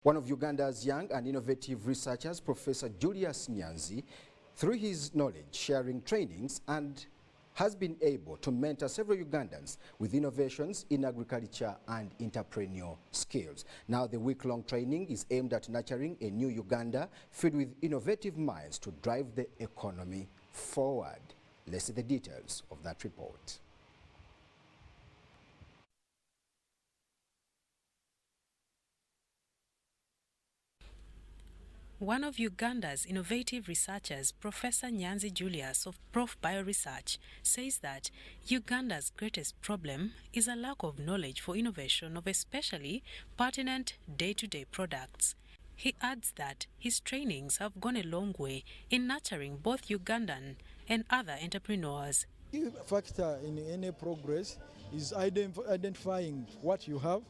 One of Uganda's young and innovative researchers, Professor Julius Nyanzi, through his knowledge sharing trainings and has been able to mentor several Ugandans with innovations in agriculture and entrepreneurial skills. Now the week-long training is aimed at nurturing a new Uganda filled with innovative minds to drive the economy forward. Let's see the details of that report. One of Uganda's innovative researchers, Professor Nyanzi Julius of Prof Bioresearch, says that Uganda's greatest problem is a lack of knowledge for innovation of especially pertinent day-to-day products. He adds that his trainings have gone a long way in nurturing both Ugandan and other entrepreneurs. The key factor in any progress is identifying what you have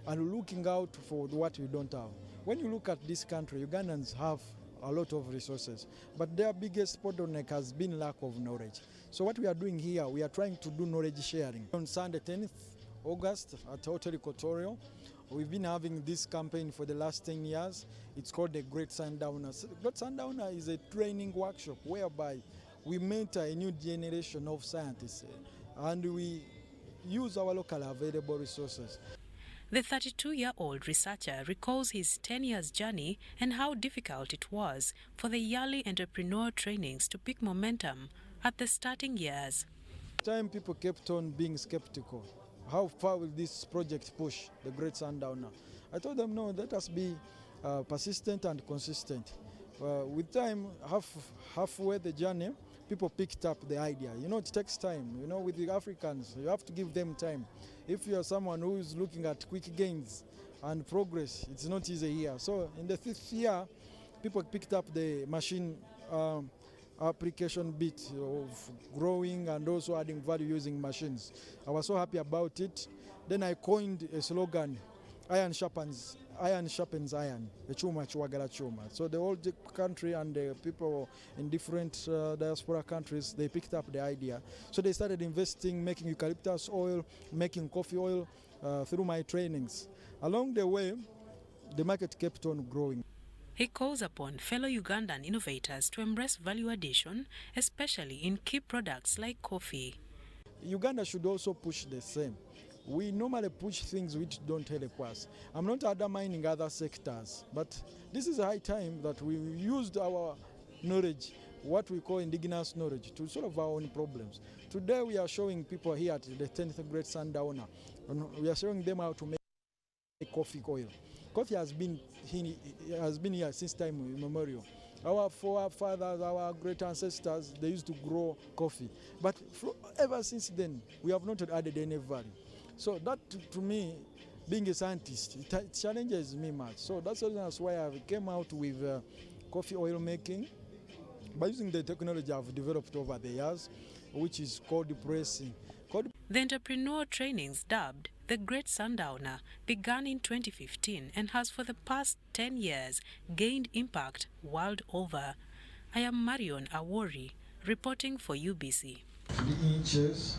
and looking out for what you don't have. When you look at this country, Ugandans have a lot of resources, but their biggest bottleneck has been lack of knowledge. So what we are doing here, we are trying to do knowledge sharing. On Sunday 10th August at Hotel Equatorial, we've been having this campaign for the last 10 years. It's called the Great Sundowner. Great Sundowner is a training workshop whereby we mentor a new generation of scientists and we use our local available resources. The 32-year-old researcher recalls his 10 years journey and how difficult it was for the yearly entrepreneur trainings to pick momentum at the starting years. Time people kept on being skeptical. How far will this project push the Great Sundowner? I told them, no, let us be persistent and consistent. With time, halfway the journey, people picked up the idea. You know, it takes time. You know, with the Africans, you have to give them time. If you are someone who is looking at quick gains and progress, it's not easy here. So in the 5th year, people picked up the machine application bit of growing and also adding value using machines. I was so happy about it. Then I coined a slogan, iron sharpens iron, chuma chiwagala chuma. So the whole country and the people in different diaspora countries, they picked up the idea. So they started investing, making eucalyptus oil, making coffee oil through my trainings. Along the way, the market kept on growing. He calls upon fellow Ugandan innovators to embrace value addition, especially in key products like coffee. Uganda should also push the same. We normally push things which don't help us. I'm not undermining other sectors, but this is a high time that we used our knowledge, what we call indigenous knowledge, to solve our own problems. Today we are showing people here at the 10th Great Sundowner, we are showing them how to make coffee oil. Coffee has been here since time immemorial. Our forefathers, our great ancestors, they used to grow coffee. But ever since then, we have not added any value. So that, to me, being a scientist, it challenges me much. So that's why I came out with coffee oil making by using the technology I've developed over the years, which is cold pressing. The entrepreneur trainings, dubbed the Great Sundowner, began in 2015 and has for the past 10 years gained impact world over. I am Marion Awori, reporting for UBC. 3 inches.